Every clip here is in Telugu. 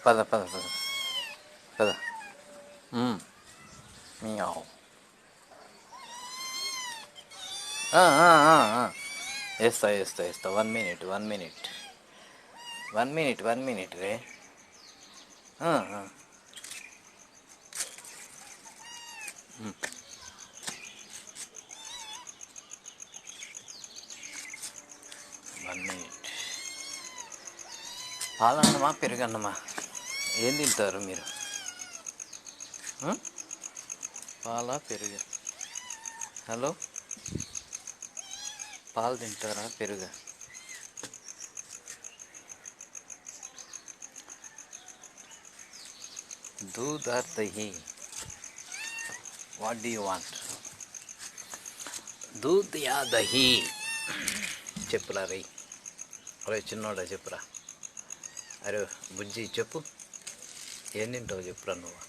పద పద పద పద. మియావ్. వేస్తా వేస్తా వేస్తా. 1 minute 1 minute 1 minute 1 minute రే. పాలన్నమా పెరుగన్నమా ఏం తింటారు మీరు? పాల పెరుగు? హలో, పాలు తింటారా పెరుగు? दूध और दही, what do you want? दूध या दही? చెప్పురా రే. అరే చిన్నోడా చెప్పురా. అరే బుజ్జి చెప్పు, ఏం తింటావు చెప్పురా నువ్వు?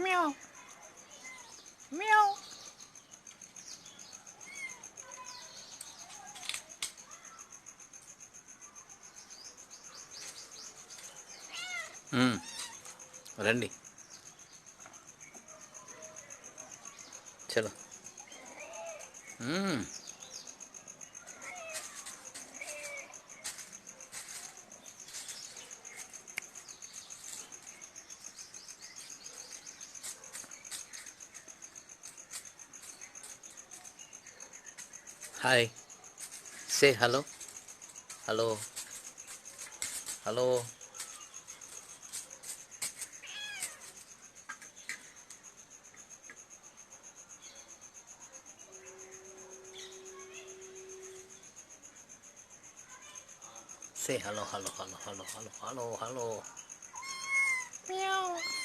మ్యావ్ మ్యావ్. రండి చలో. హాయ్, సే hello. Hello hello. Say hello, hello, hello, hello, hello, hello, hello. Meow.